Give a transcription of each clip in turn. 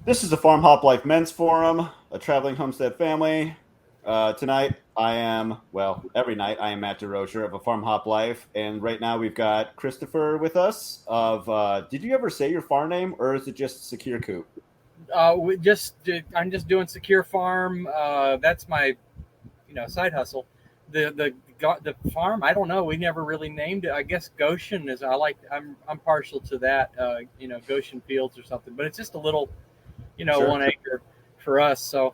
This is the Farm Hop Life Men's Forum, a traveling homestead family. Tonight, every night, I am Matt Derosier of a Farm Hop Life, and right now we've got Christopher with us. Did you ever say your farm name, or is it just SecureCoop? I'm just doing SecureFarm. That's my side hustle. The farm, I don't know. We never really named it. I guess Goshen is. I'm partial to that. Goshen Fields or something. But it's just a little Sure. 1 acre for us. So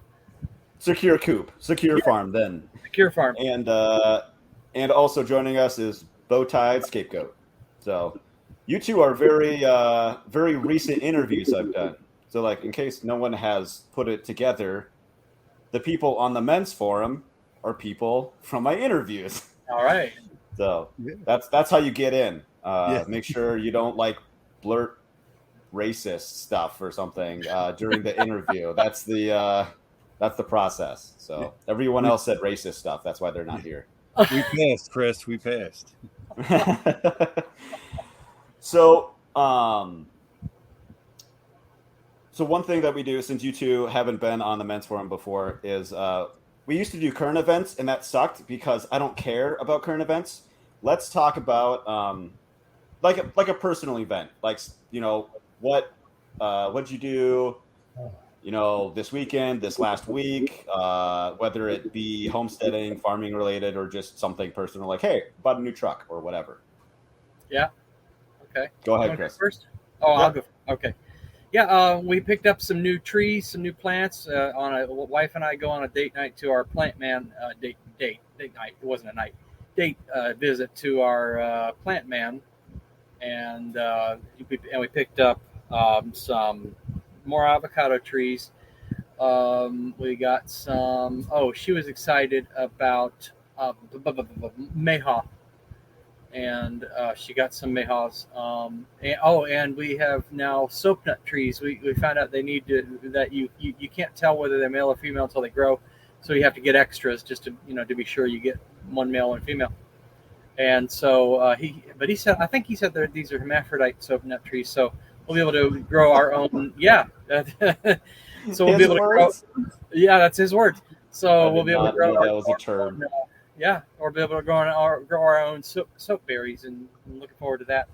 SecureCoop, Secure yeah, Farm, then, SecureFarm. and uh, and also joining us is BowTiedScapeGoat. So, you two are very recent interviews I've done. So, like, in case no one has put it together, the people on the men's forum are people from my interviews. All right. So Yeah. that's how you get in. Yeah. Make sure you don't like blurt racist stuff or something during the interview. That's the process. So everyone We, else said racist stuff. That's why they're not yeah. here. We passed, Chris. We passed. so so one thing that we do, since you two haven't been on the men's forum before, is we used to do current events, and that sucked because I don't care about current events. Let's talk about like a personal event, like what'd you do, this weekend, this last week, whether it be homesteading, farming related, or just something personal, like hey, bought a new truck or whatever. Yeah. Okay. Go You ahead, want to go Chris. first? Oh, I'll Yep. go. Okay. Yeah, we picked up some new trees, some new plants. On a wife and I go on a date night to our plant man date night. It wasn't a night date visit to our plant man, and we picked up some more avocado trees. We got some. Oh, she was excited about mayhaw, and she got some mayhaws. And we have now soap nut trees. We found out they need to that you can't tell whether they're male or female until they grow, so you have to get extras just to to be sure you get one male and female. And so he said I think he said that these are hermaphrodite soap nut trees, so we'll be able to grow our own. Yeah, so we'll be His able to grow. words. Yeah, that's his words. I So we'll did be able to not grow know that was a our term. own, yeah, or be able to grow our own soap berries, and I'm looking forward to that.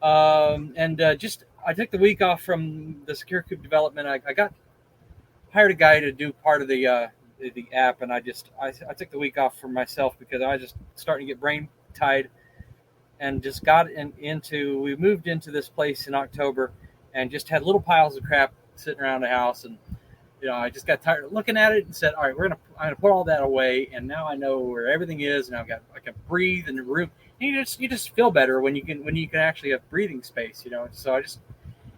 And just I took the week off from the SecureCoop development. I got hired a guy to do part of the app, and I took the week off for myself because I was just starting to get brain tied, and just into we moved into this place in October, and just had little piles of crap sitting around the house. And I just got tired of looking at it and said, all right, I'm gonna put all that away, and now I know where everything is, and I can breathe in the room. And you just feel better when you can actually have breathing space. So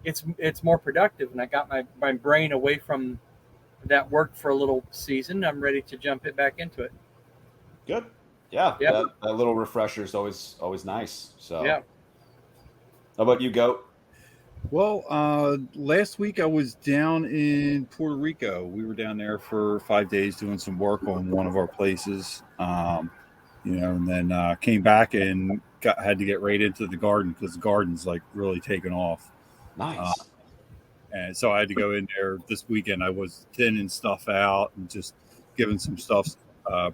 it's more productive, and I got my brain away from that work for a little season. I'm ready to jump it back into it. Good. Yeah, Yeah, that little refresher is always nice. So, yeah. how about you, Goat? Well, last week I was down in Puerto Rico. We were down there for 5 days doing some work on one of our places. And then came back and had to get right into the garden because the garden's like really taken off. Uh, Nice. and so I had to go in there this weekend. I was thinning stuff out and just giving some stuff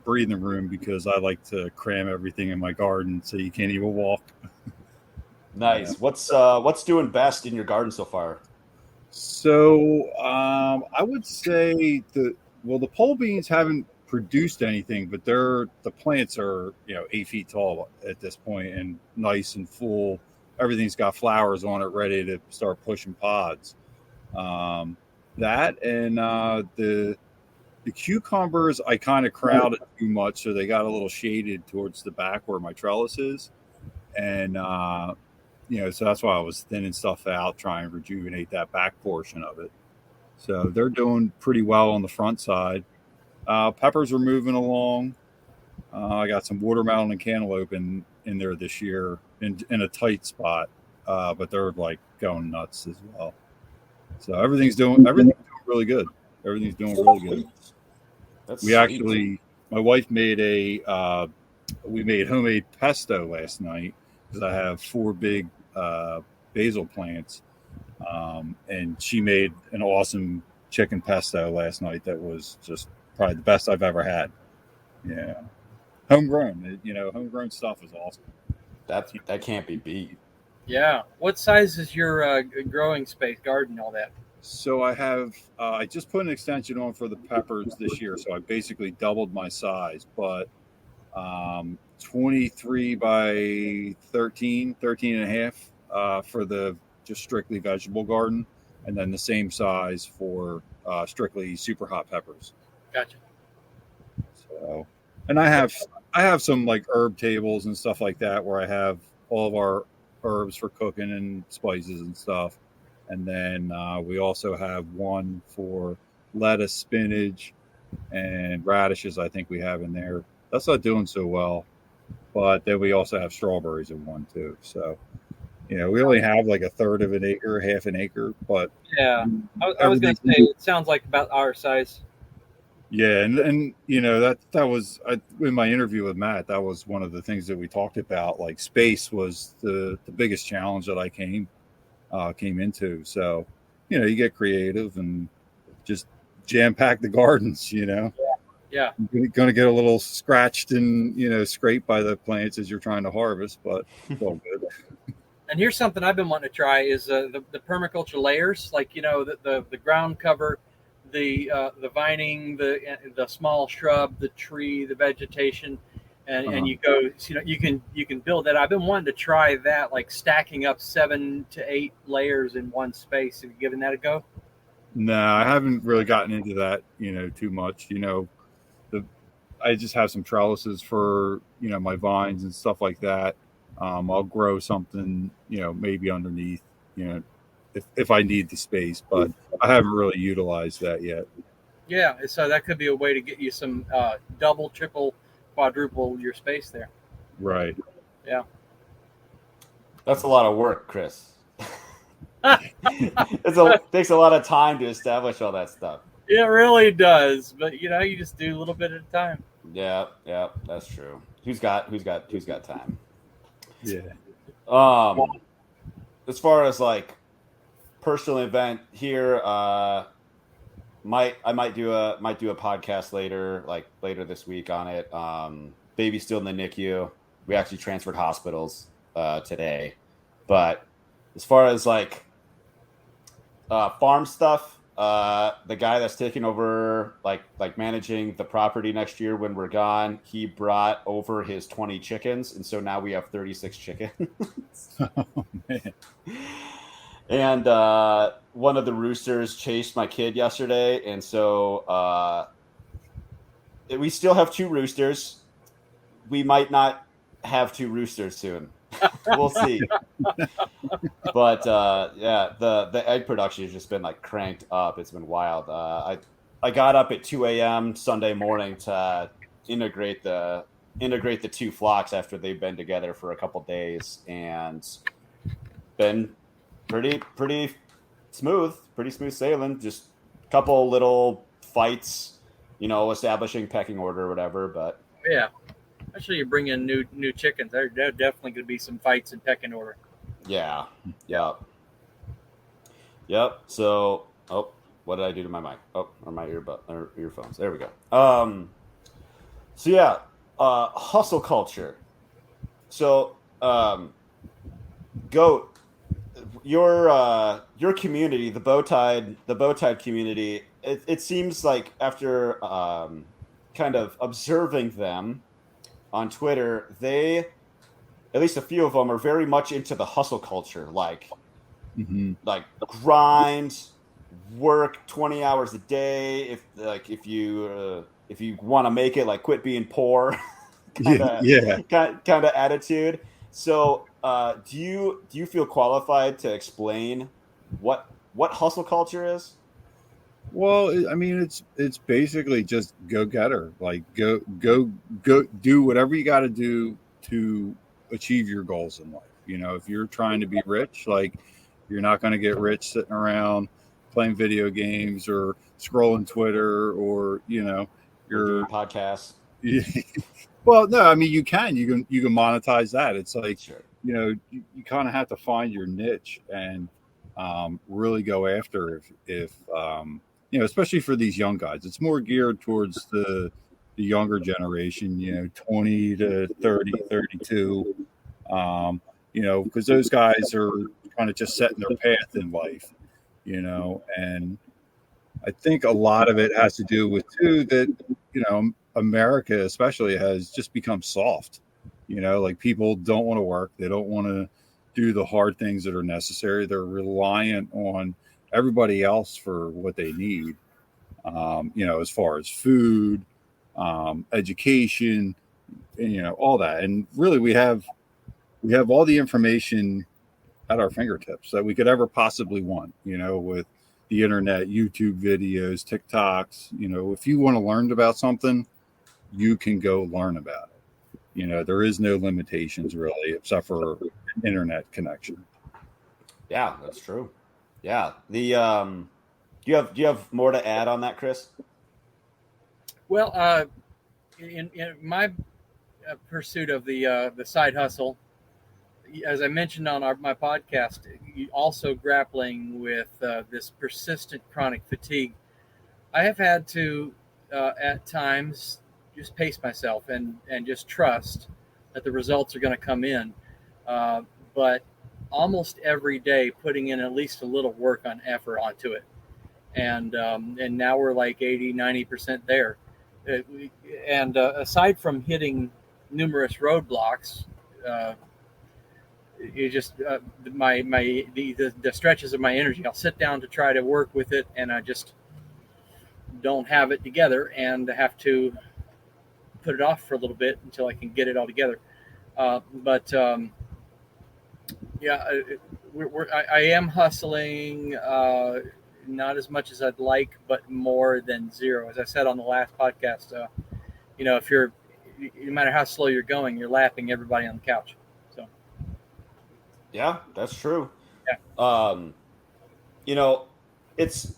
breathing room because I like to cram everything in my garden so you can't even walk. Yeah. Nice. What's doing best in your garden so far? So I would say the pole beans haven't produced anything, but the plants are 8 feet tall at this point and nice and full. Everything's got flowers on it, ready to start pushing pods. Um, that and the cucumbers I kind of crowded too much, so they got a little shaded towards the back where my trellis is, and so that's why I was thinning stuff out, trying to rejuvenate that back portion of it. So they're doing pretty well on the front side. Peppers are moving along. I got some watermelon and cantaloupe in there this year in a tight spot, but they're like going nuts as well. So everything's doing really good. Everything's doing really good. Sweet. That's We sweet. actually, my wife made we made homemade pesto last night because I have four big basil plants, And she made an awesome chicken pesto last night that was just probably the best I've ever had. Yeah, homegrown. Homegrown stuff is awesome. That can't be beat. Yeah. What size is your growing space, garden, all that? So I just put an extension on for the peppers this year, so I basically doubled my size, but 23 by 13 and a half for the just strictly vegetable garden, and then the same size for strictly super hot peppers. Gotcha. So, and I have some like herb tables and stuff like that where I have all of our herbs for cooking and spices and stuff. And then we also have one for lettuce, spinach, and radishes. I think we have in there. That's not doing so well, but then we also have strawberries in one too. So, we only have like a third of an acre, half an acre, but Yeah. I was going to say, it sounds like about our size. Yeah, and that was in my interview with Matt. That was one of the things that we talked about. Like space was the biggest challenge that I came into. So, you get creative and just jam pack the gardens. Yeah. You're going to get a little scratched and scraped by the plants as you're trying to harvest, but it's all good. And here's something I've been wanting to try is the permaculture layers, like the ground cover, the vining, the small shrub, the tree, the vegetation, and you go, you can build that. I've been wanting to try that, like stacking up 7 to 8 layers in one space. Have you given that a go? No, I haven't really gotten into that, too much. I just have some trellises for my vines and stuff like that. I'll grow something, maybe underneath, if I need the space, but I haven't really utilized that yet. Yeah, so that could be a way to get you some double, triple, quadruple your space there. Right. Yeah. That's a lot of work, Chris. It takes a lot of time to establish all that stuff. It really does, but you just do a little bit at a time. Yeah, that's true. Who's got time? Yeah. As far as like personal event here, I might do a podcast later this week on it. Baby's still in the NICU. We actually transferred hospitals today, but as far as like farm stuff, the guy that's taking over like managing the property next year when we're gone, he brought over his 20 chickens, and so now we have 36 chickens. Oh, man. And one of the roosters chased my kid yesterday, and so we still have 2 roosters. We might not have 2 roosters soon. We'll see. But the egg production has just been like cranked up. It's been wild. I got up at 2 a.m. Sunday morning to integrate the 2 flocks after they've been together for a couple days, and been pretty smooth sailing. Just a couple little fights, establishing pecking order or whatever. But yeah, actually, you bring in new chickens. There definitely going to be some fights in pecking order. Yeah. Yep. So, what did I do to my mic? Or my earphones. There we go. So yeah, hustle culture. So, Goat, your community, the BowTied community, it seems like after kind of observing them on Twitter, they, at least a few of them, are very much into the hustle culture, like grind, work 20 hours a day. If you want to make it, like quit being poor, kind of attitude. So, do you feel qualified to explain what hustle culture is? Well, I mean, it's basically just go getter. Like go do whatever you got to do to achieve your goals in life. If you're trying to be rich, like you're not going to get rich sitting around playing video games or scrolling Twitter or your podcasts. Well, no, I mean you can monetize that. It's like sure. You kind of have to find your niche, and really go after if especially for these young guys. It's more geared towards the younger generation, 20 to 30, 32, because those guys are kind of just setting their path in life, and I think a lot of it has to do with too that, America especially has just become soft, like people don't want to work. They don't want to do the hard things that are necessary. They're reliant on everybody else for what they need, as far as food, education, and, all that. And really we have all the information at our fingertips that we could ever possibly want, with the internet, YouTube videos, TikToks. If you want to learn about something, you can go learn about it. There is no limitations really, except for internet connection. Yeah, that's true. Yeah. The do you have more to add on that, Chris? Well, in my pursuit of the side hustle, as I mentioned on my podcast, also grappling with this persistent chronic fatigue. I have had to, at times, just pace myself and just trust that the results are going to come in. But almost every day, putting in at least a little work on effort onto it. And now we're like 80, 90% there. And aside from hitting numerous roadblocks, you just the stretches of my energy. I'll sit down to try to work with it, and I just don't have it together, and have to put it off for a little bit until I can get it all together. But I am hustling, not as much as I'd like, but more than zero. As I said on the last podcast, if you're, no matter how slow you're going, you're lapping everybody on the couch. So. Yeah, that's true. Yeah. It's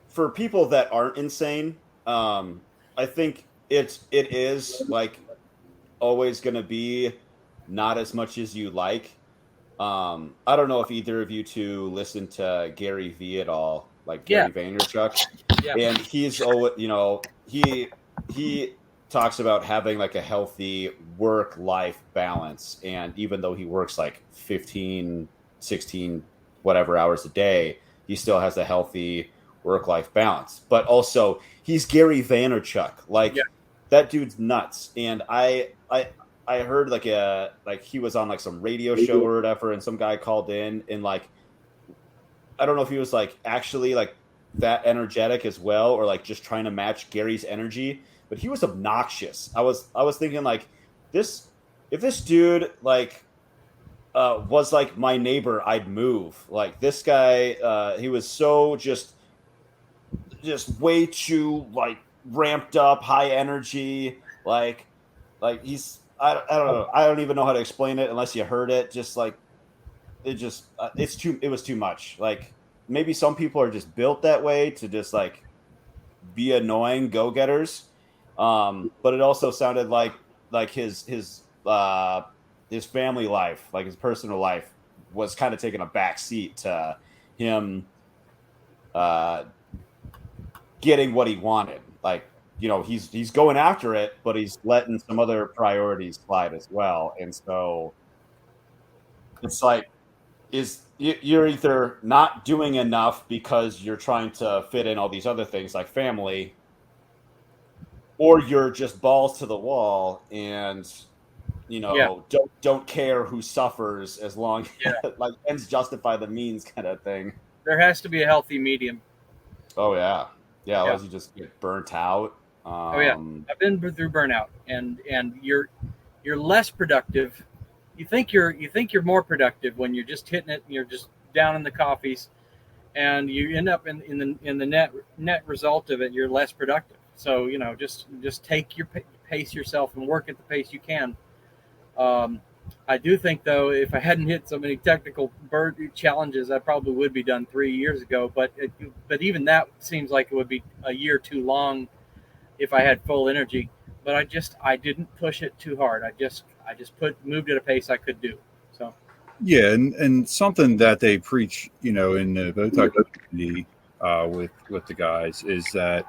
for people that aren't insane. I think it is like always going to be not as much as you like. I don't know if either of you two listen to Gary Vee at all, like Gary Vaynerchuk. Yeah. And he's always, he talks about having like a healthy work-life balance. And even though he works like 15, 16, whatever hours a day, he still has a healthy work-life balance. But also, he's Gary Vaynerchuk. Like, that dude's nuts. And I heard like he was on like some radio show or whatever, and some guy called in, and like, I don't know if he was like actually like that energetic as well, or like just trying to match Gary's energy, but he was obnoxious. I was thinking like, if this dude like was like my neighbor, I'd move. Like, this guy, he was so just way too like ramped up, high energy, like he's, I don't know. I don't even know how to explain it unless you heard it. Just like, it was too much. Like, maybe some people are just built that way to just like be annoying go-getters. But it also sounded like his family life, like his personal life, was kind of taking a back seat to him getting what he wanted. Like, he's going after it, but he's letting some other priorities slide as well. And so it's like, you're either not doing enough because you're trying to fit in all these other things like family, or you're just balls to the wall and don't care who suffers, as long like ends justify the means kind of thing. There has to be a healthy medium. Oh yeah. Otherwise you just get burnt out. I've been through burnout, and you're less productive. You think you're more productive when you're just hitting it and you're just down in the coffees, and you end up in the net result of it, you're less productive. So just take your pace yourself and work at the pace you can. I do think, though, if I hadn't hit so many technical bird challenges, I probably would be done 3 years ago. But even that seems like it would be a year too long if I had full energy. But I didn't push it too hard. I just moved at a pace I could do. So Yeah, and something that they preach, in the BowTied community with the guys is that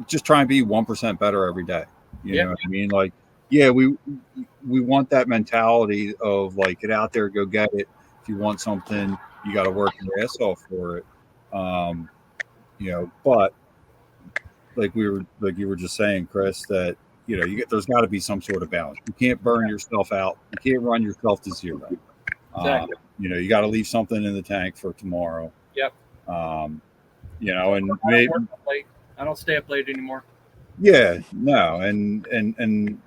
just try and be 1% better every day. You know what I mean? Like, yeah, we want that mentality of like get out there, go get it. If you want something, you got to work your ass off for it. But like you were just saying, Chris, that there's got to be some sort of balance. You can't burn yourself out. You can't run yourself to zero. Exactly. You got to leave something in the tank for tomorrow. Yep. And I maybe, don't work up late. I don't stay up late anymore. yeah, no, and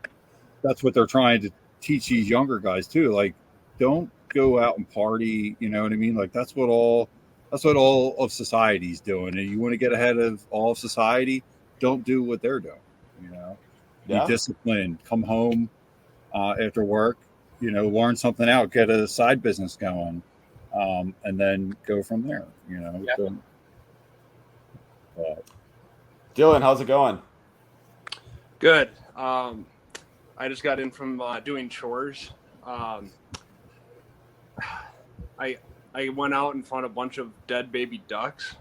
that's what they're trying to teach these younger guys too. Like, don't go out and party. You know what I mean? Like that's what all of society's doing. And you want to get ahead of all of society, don't do what they're doing. Be disciplined. Come home after work. Learn something out. Get a side business going, and then go from there. Dylan, how's it going? Good. I just got in from doing chores. I went out and found a bunch of dead baby ducks.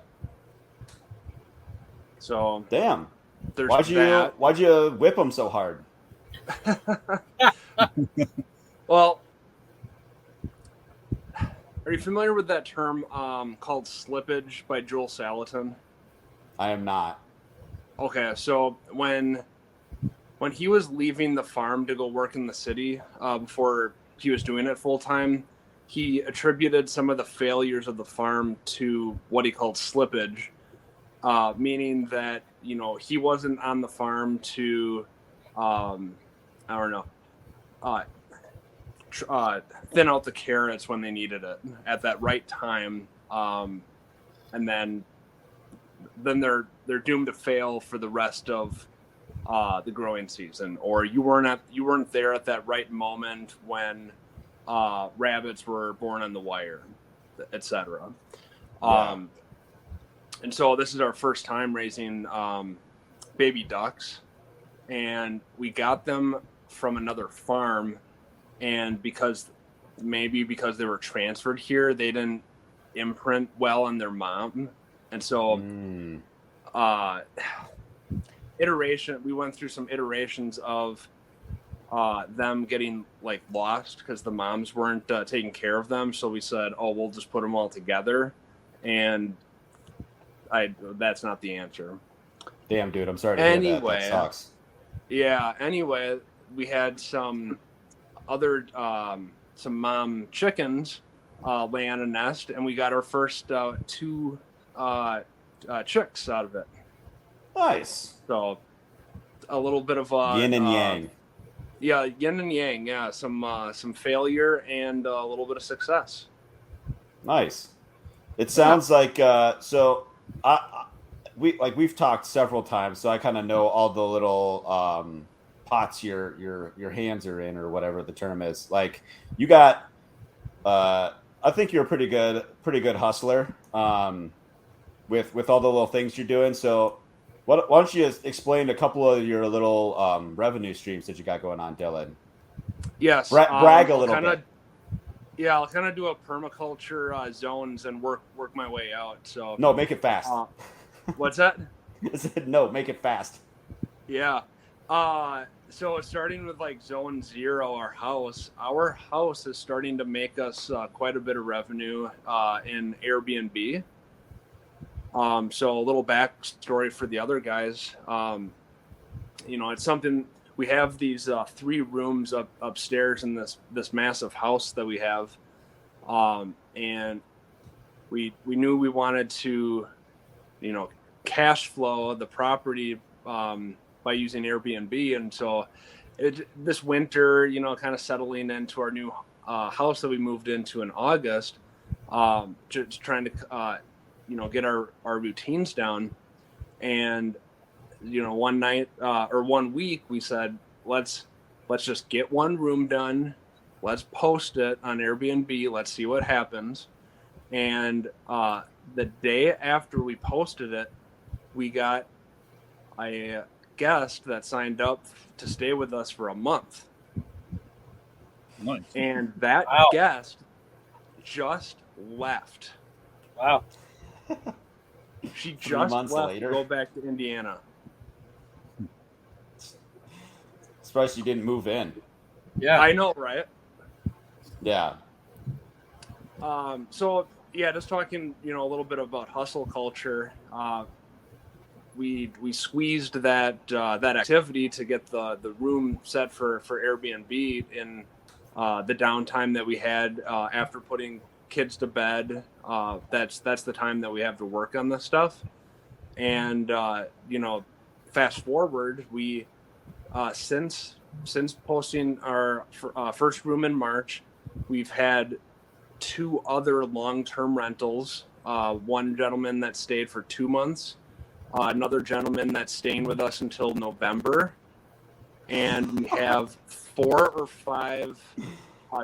So damn. Why'd you whip them so hard? Well, are you familiar with that term called slippage by Joel Salatin? I am not. Okay, so when he was leaving the farm to go work in the city before he was doing it full time, he attributed some of the failures of the farm to what he called slippage, meaning that he wasn't on the farm to thin out the carrots when they needed it at that right time, and then they're doomed to fail for the rest of the growing season, or you weren't there at that right moment when rabbits were born on the wire, etc. And so this is our first time raising baby ducks, and we got them from another farm, and because they were transferred here, they didn't imprint well on their mom, and so we went through some iterations of them getting like lost because the moms weren't taking care of them. So we said, we'll just put them all together, and that's not the answer. Damn, dude, I'm sorry to hear that. That sucks. Yeah. Anyway, we had some other some mom chickens lay on a nest, and we got our first 2 chicks out of it. Nice. So a little bit of yin and yang. Yeah, yin and yang. Yeah, some failure and a little bit of success. Nice. It sounds like we've talked several times, so I kind of know all the little pots your hands are in, or whatever the term is. Like, you got I think you're a pretty good hustler with all the little things you're doing. So why don't you explain a couple of your little revenue streams that you got going on, Dylan? Yes. Brag a little bit. Yeah, I'll kind of do a permaculture zones and work my way out. So no, make it fast. What's that? I said no, make it fast. Yeah. So starting with like zone 0, our house is starting to make us quite a bit of revenue in Airbnb. So a little backstory for the other guys. It's something, we have these 3 rooms upstairs in this massive house that we have. And we knew we wanted to, cash flow the property by using Airbnb. And so this winter, kind of settling into our new house that we moved into in August, just trying to, get our routines down. And, one night or 1 week, we said, let's just get 1 room done. Let's post it on Airbnb. Let's see what happens. And the day after we posted it, we got a guest that signed up to stay with us for a month. Nice. And that guest just left. Wow. She 3 just months left later. to go back to Indiana. Surprised you didn't move in. Yeah. I know, right? Yeah. So yeah, just talking, a little bit about hustle culture. We squeezed that activity to get the room set for Airbnb in the downtime that we had after putting kids to bed. That's the time that we have to work on this stuff. And fast forward, we since posting our first room in March, we've had 2 other long-term rentals. One gentleman that stayed for 2 months, another gentleman that's staying with us until November, and we have 4 or 5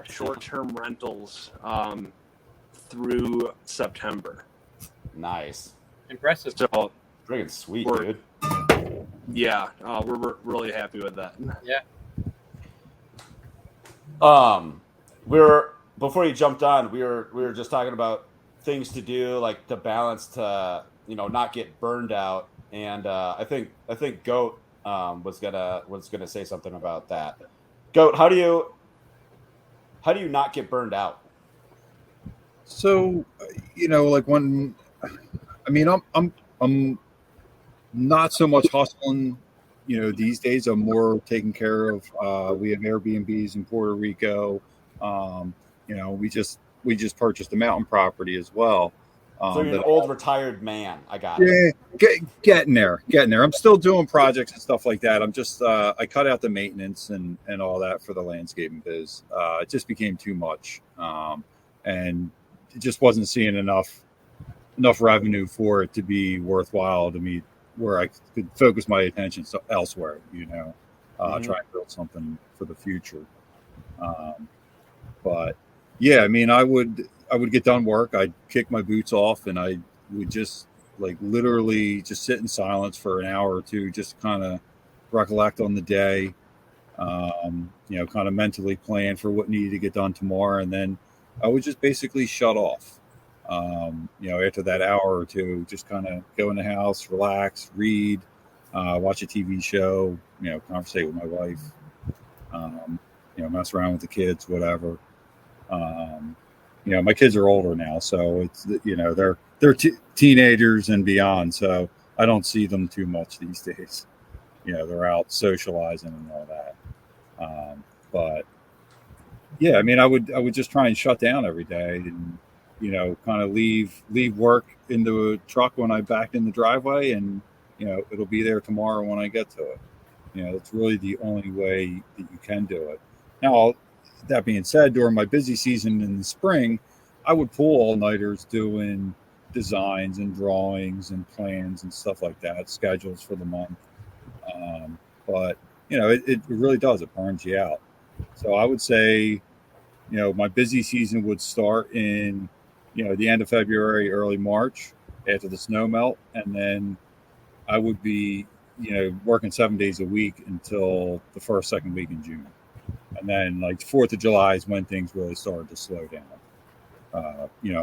short-term rentals through September. Nice. Impressive. So Friggin' sweet, We're- dude. yeah, we're really happy with that. Yeah. Before you jumped on, we were just talking about things to do, like to balance to not get burned out. And I think Goat was gonna say something about that. Goat, how do you not get burned out? So, like when, I mean, I'm not so much hustling, these days. I'm more taking care of. We have Airbnbs in Puerto Rico. We just purchased a mountain property as well. So you're an old retired man. I got it. Yeah, getting there. I'm still doing projects and stuff like that. I'm just I cut out the maintenance and all that for the landscaping biz. It just became too much, and it just wasn't seeing enough revenue for it to be worthwhile to me, where I could focus my attention elsewhere. Try and build something for the future. But yeah, I mean, I would get done work. I'd kick my boots off and I would just literally just sit in silence for an hour or two, just kind of recollect on the day, kind of mentally plan for what needed to get done tomorrow. And then I would just basically shut off, after that hour or two, just kind of go in the house, relax, read, watch a TV show, conversate with my wife, mess around with the kids, whatever. My kids are older now, so it's they're teenagers and beyond. So I don't see them too much these days. They're out socializing and all that. But yeah, I mean, I would just try and shut down every day and kind of leave work in the truck when I backed in the driveway, and it'll be there tomorrow when I get to it. It's really the only way that you can do it. Now, that being said, during my busy season in the spring, I would pull all-nighters doing designs and drawings and plans and stuff like that, schedules for the month. But it really does. It burns you out. So I would say, my busy season would start in, the end of February, early March, after the snow melt, and then I would be, working 7 days a week until the second week in June. And then 4th of July is when things really started to slow down,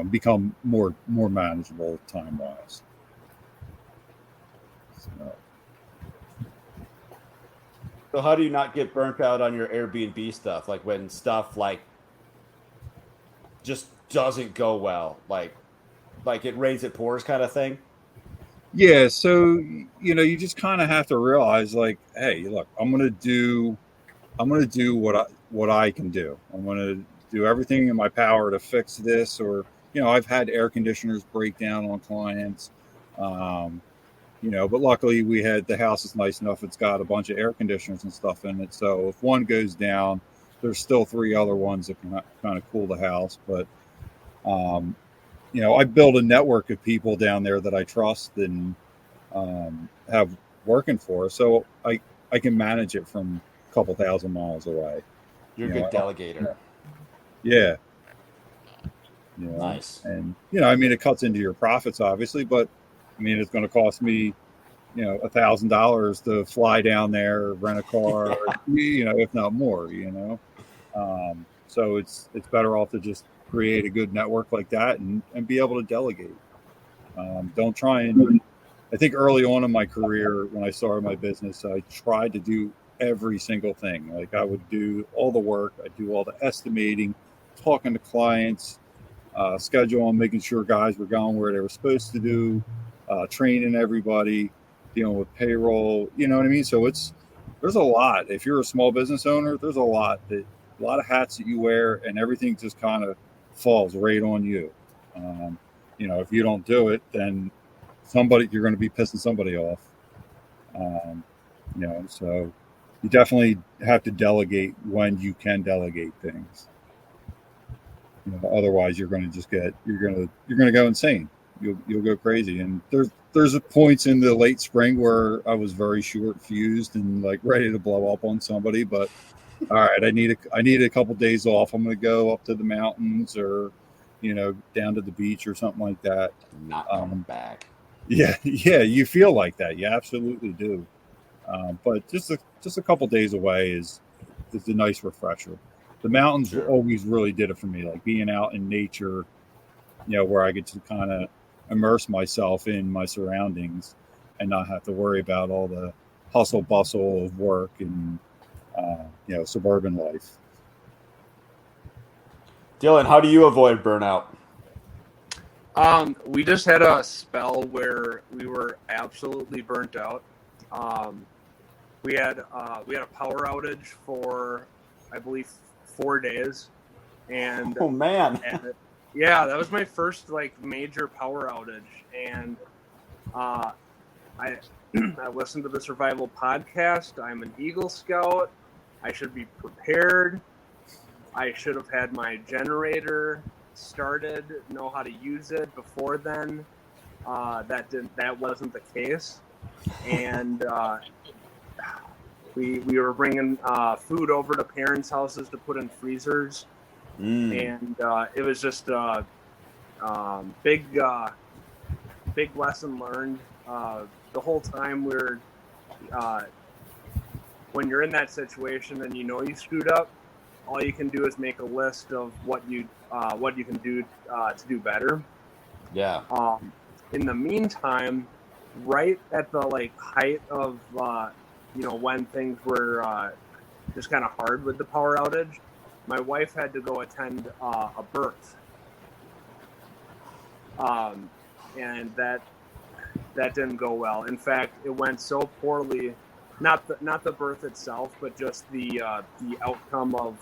become more manageable time-wise. So how do you not get burnt out on your Airbnb stuff? Like when stuff just doesn't go well, like it rains, it pours kind of thing? Yeah. So, you just kind of have to realize hey, look, I'm going to do what I can do. I'm going to do everything in my power to fix this, or, I've had air conditioners break down on clients, but luckily the house is nice enough. It's got a bunch of air conditioners and stuff in it. So if one goes down, there's still 3 other ones that can kind of cool the house. But, I build a network of people down there that I trust and have working for us. So I can manage it from a couple thousand miles away. You're a good delegator. Yeah. Nice. And, it cuts into your profits, obviously, but it's going to cost me, $1,000 to fly down there, rent a car, if not more, so it's better off to just create a good network like that and be able to delegate. Don't try and, I think early on in my career, when I started my business, I tried to do every single thing. Like I would do all the work, I'd do all the estimating, talking to clients, scheduling, making sure guys were going where they were supposed to do, training everybody, dealing with payroll, you know what I mean? So there's a lot. If you're a small business owner, there's a lot of hats that you wear, and everything just kind of falls right on you. If you don't do it, then you're going to be pissing somebody off. So you definitely have to delegate when you can delegate things. Otherwise you're going to go insane. You'll go crazy. And there's points in the late spring where I was very short fused and like ready to blow up on somebody, but all right, I need a couple days off. I'm going to go up to the mountains or, down to the beach or something like that. Not coming back. Yeah, you feel like that. You absolutely do. But just a couple days away is a nice refresher. The mountains always really did it for me, like being out in nature, where I get to kind of immerse myself in my surroundings and not have to worry about all the hustle bustle of work and suburban life. Dylan, how do you avoid burnout? We just had a spell where we were absolutely burnt out. We had a power outage for, I believe, 4 days, and oh man, yeah, that was my first major power outage, and I listened to the survival podcast. I'm an Eagle Scout. I should be prepared. I should have had my generator started, know how to use it before then. That wasn't the case, and we were bringing food over to parents' houses to put in freezers, and it was just a big lesson learned. The whole time when you're in that situation and you screwed up, all you can do is make a list of what you can do to do better. Yeah. In the meantime, right at the height of when things were just kind of hard with the power outage, my wife had to go attend a birth, and that didn't go well. In fact, it went so poorly. Not the birth itself, but just the outcome of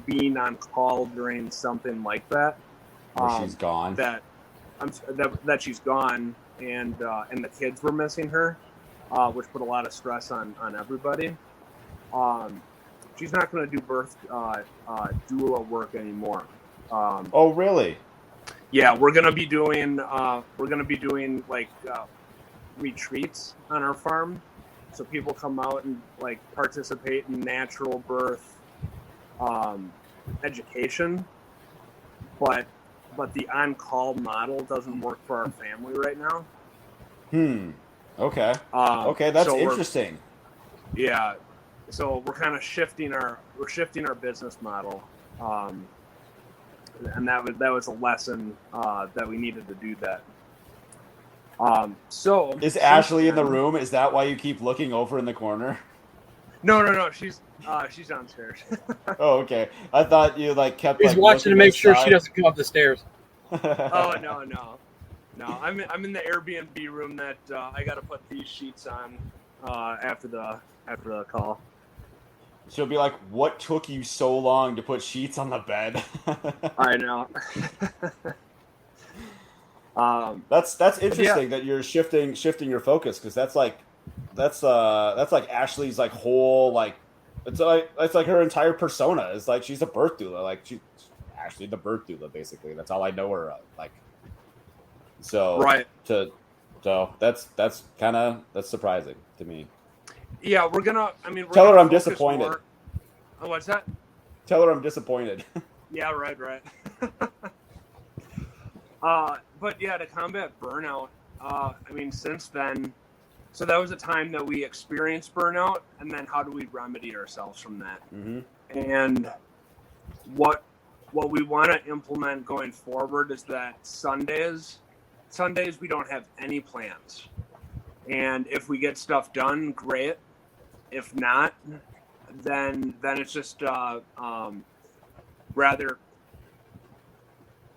being on call during something like that. She's gone. That she's gone, and the kids were missing her, which put a lot of stress on everybody. She's not going to do birth doula work anymore. Oh really? Yeah, we're going to be doing retreats on our farm. So people come out and participate in natural birth education, but the on-call model doesn't work for our family right now. Okay. Okay, that's so interesting. Yeah, so we're kind of shifting our business model, and that was a lesson that we needed to do that. So is Ashley in the room? Is that why you keep looking over in the corner? No. She's downstairs. Oh, okay. I thought you kept. He's watching to make sure she doesn't come up the stairs. Oh no. I'm in the Airbnb room that I got to put these sheets on after the call. She'll be like, "What took you so long to put sheets on the bed?" I know. That's interesting that you're shifting your focus, because that's like Ashley's whole it's like her entire persona is she's a birth doula, she's Ashley the birth doula, basically. That's all I know her of. So right. So that's surprising to me. Yeah, we're tell her I'm disappointed. More... Oh, what's that? Tell her I'm disappointed. Yeah, right. But yeah, to combat burnout, since then, so that was a time that we experienced burnout, and then how do we remedy ourselves from that? Mm-hmm. And what what we want to implement going forward is that Sundays we don't have any plans. And if we get stuff done, great. If not, then it's just rather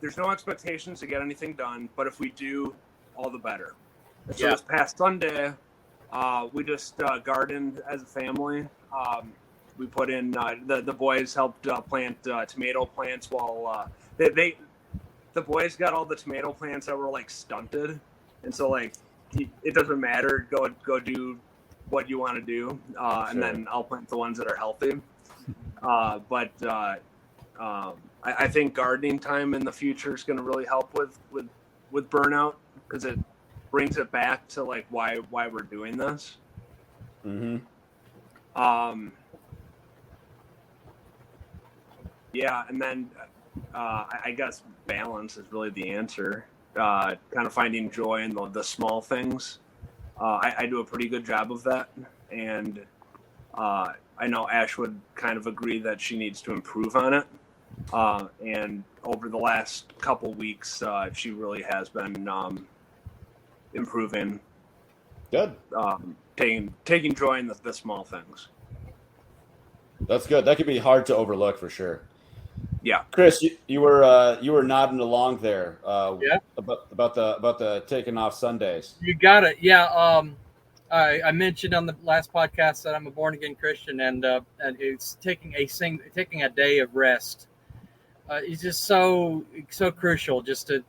there's no expectations to get anything done, but if we do, all the better. And so this past Sunday, we just gardened as a family. We put in the boys helped plant tomato plants while the boys got all the tomato plants that were like stunted, and so like it doesn't matter. Go do what you want to do, and then I'll plant the ones that are healthy. But I think gardening time in the future is going to really help with burnout, because it brings it back to like why we're doing this. Mm-hmm. Yeah, and then I guess balance is really the answer. Kind of finding joy in the small things. I do a pretty good job of that, and I know Ash would kind of agree that she needs to improve on it. And over the last couple weeks, she really has been improving. Good. Taking joy in the small things. That's good. That could be hard to overlook for sure. Yeah, Chris, you were nodding along there. About the taking off Sundays. You got it. Yeah. I mentioned on the last podcast that I'm a born again Christian, and it's taking a day of rest. It's just so crucial. Just to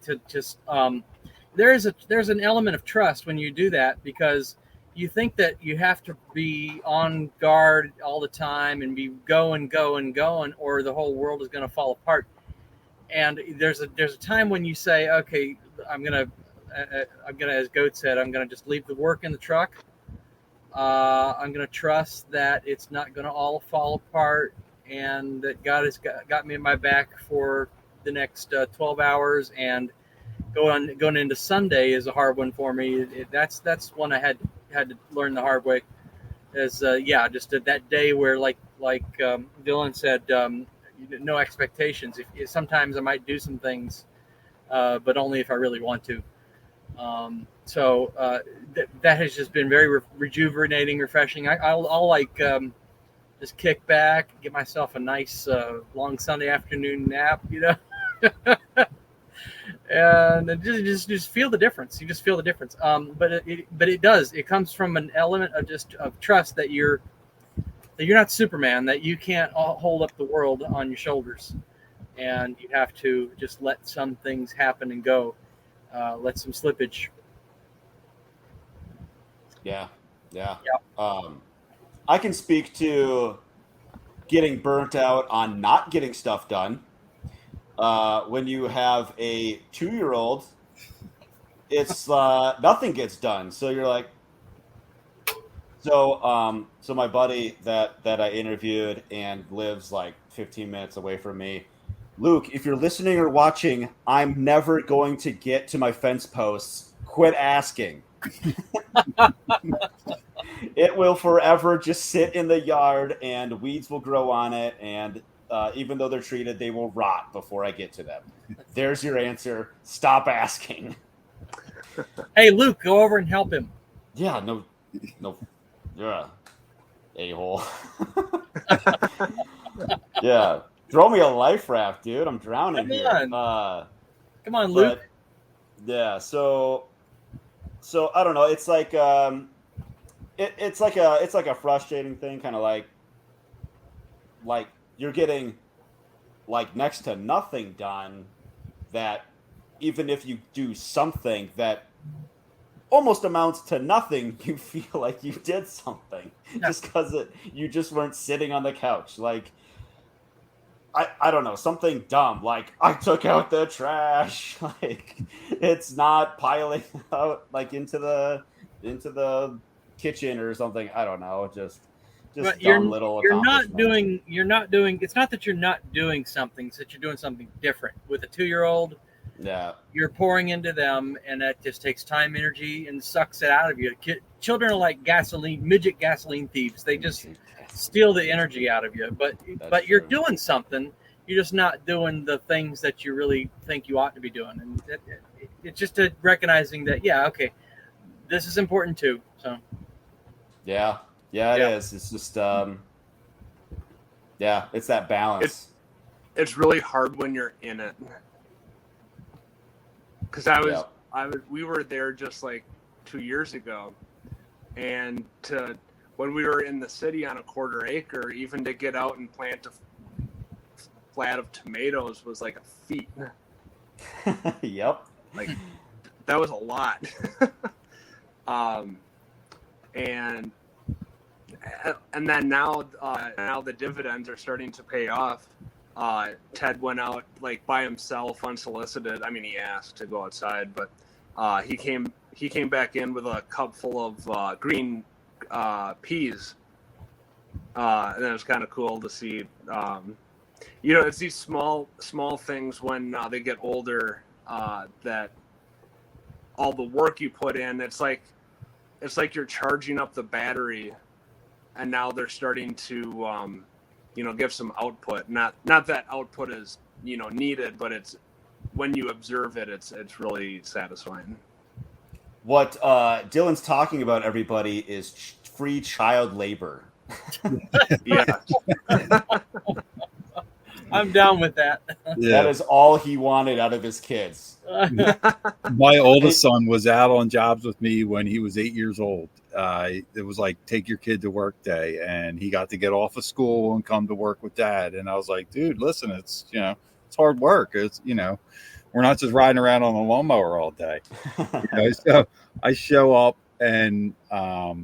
there's an element of trust when you do that, because you think that you have to be on guard all the time and be going, or the whole world is going to fall apart. And there's a time when you say, okay, I'm gonna, as Goat said, I'm gonna just leave the work in the truck. I'm gonna trust that it's not gonna all fall apart, and that God has got me in my back for the next 12 hours. And going into Sunday is a hard one for me. That's one I had to learn the hard way. Just that day where like Dylan said, no expectations. Sometimes I might do some things, but only if I really want to. That has just been very rejuvenating, refreshing. I'll just kick back, get myself a nice long Sunday afternoon nap, and just feel the difference. You just feel the difference. But it does. It comes from an element of trust that you're not Superman, that you can't hold up the world on your shoulders, and you have to just let some things happen and go, let some slippage. Yeah. I can speak to getting burnt out on not getting stuff done. When you have a 2-year-old, it's nothing gets done. So you're like, so my buddy that I interviewed and lives like 15 minutes away from me, Luke, if you're listening or watching, I'm never going to get to my fence posts. Quit asking. It will forever just sit in the yard, and weeds will grow on it, and even though they're treated, they will rot before I get to them. There's your answer. Stop asking. Hey, Luke, go over and help him. Yeah, no, you're a a-hole. Yeah, throw me a life raft, dude. I'm drowning here. Come on, Luke. Yeah, so I don't know. It's like it's like a frustrating thing, kind of like you're getting like next to nothing done, that even if you do something that almost amounts to nothing, you feel like you did something just because you just weren't sitting on the couch. Like, I don't know, something dumb, like I took out the trash. Like, it's not piling out like into the kitchen or something. I don't know, just but dumb little you're not doing it's not that you're not doing something, it's that you're doing something different. With a 2-year-old, yeah, you're pouring into them, and that just takes time, energy, and sucks it out of you. Children are like midget gasoline thieves. They just steal the energy out of you. But you're doing something, you're just not doing the things that you really think you ought to be doing. And it's just recognizing that, yeah, okay, this is important too. So Yeah, it is. It's just it's that balance. It's really hard when you're in it. Because we were there just like 2 years ago, and when we were in the city on a quarter acre, even to get out and plant a flat of tomatoes was like a feat. Yep. Like that was a lot. And then now the dividends are starting to pay off. Ted went out like by himself, unsolicited. I mean, he asked to go outside, but he came back in with a cup full of green peas, and it was kind of cool to see. It's these small things when they get older that all the work you put in. It's like you're charging up the battery, and now they're starting to give some output. Not that output is needed, but it's when you observe it, it's really satisfying. What Dylan's talking about, everybody, is free child labor. Yeah. I'm down with that. Yeah. That is all he wanted out of his kids. My oldest son was out on jobs with me when he was 8 years old. It was like, take your kid to work day, and he got to get off of school and come to work with dad. And I was like, dude, listen, it's hard work. It's, we're not just riding around on a lawnmower all day. So I show up, and, my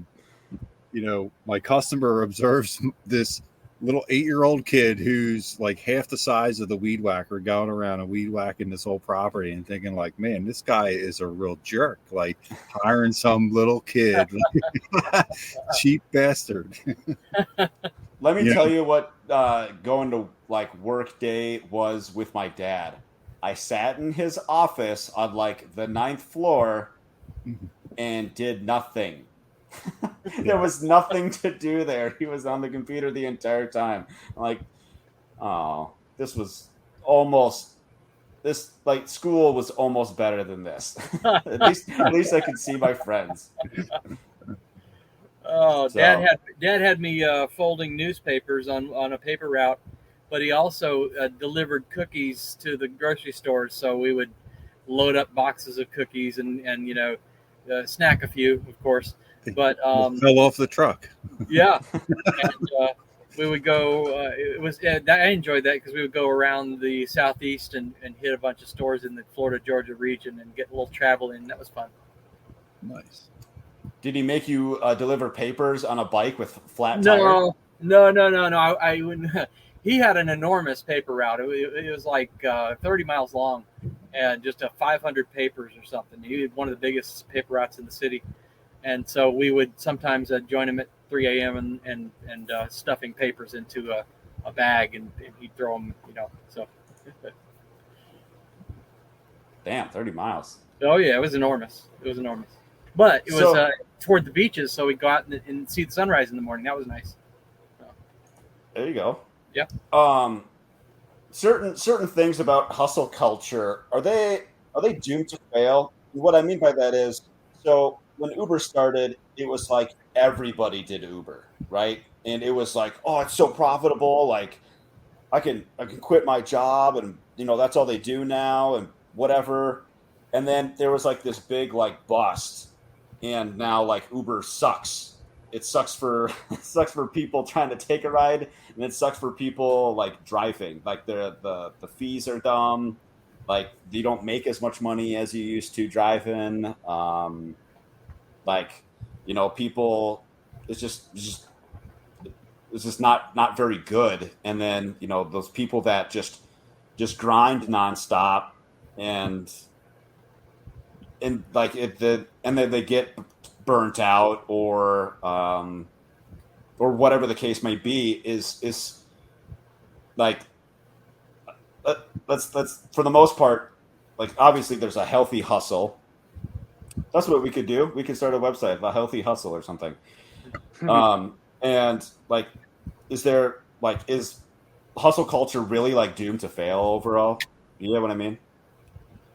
customer observes this little 8-year-old kid who's like half the size of the weed whacker going around and weed whacking this whole property, and thinking like, man, this guy is a real jerk, like hiring some little kid. Cheap bastard. Let me tell you what going to like work day was with my dad. I sat in his office on like the 9th floor and did nothing. There was nothing to do there. He was on the computer the entire time. I'm like, oh, school was almost better than this. at least I could see my friends. Oh, so. Dad had me folding newspapers on a paper route, but he also delivered cookies to the grocery stores. So we would load up boxes of cookies and snack a few, of course. But fell off the truck. Yeah, and we would go. I enjoyed that because we would go around the southeast and hit a bunch of stores in the Florida, Georgia region and get a little travel in. That was fun. Nice. Did he make you deliver papers on a bike with flat tire? No. I wouldn't. He had an enormous paper route. It was like 30 miles long, and just 500 papers or something. He had one of the biggest paper routes in the city. And so we would sometimes join him at 3 a.m. and stuffing papers into a bag, and he'd throw them, So. Damn, 30 miles. Oh yeah, it was enormous. But it was toward the beaches, so we'd go out and see the sunrise in the morning. That was nice. So. There you go. Yeah. Certain things about hustle culture, are they doomed to fail? What I mean by that is, so when Uber started, it was like everybody did Uber, right? And it was like, oh, it's so profitable. Like I can quit my job, and that's all they do now, and whatever. And then there was like this big like bust, and now like Uber sucks. It sucks for people trying to take a ride, and it sucks for people like driving. Like the fees are dumb. Like you don't make as much money as you used to driving. People, it's just not very good. And then, those people that just grind nonstop and then they get burnt out or whatever the case may be is like, let's for the most part, like obviously there's a healthy hustle. That's what we could do. We could start a website, a healthy hustle or something. And like, is hustle culture really like doomed to fail overall? You know what I mean?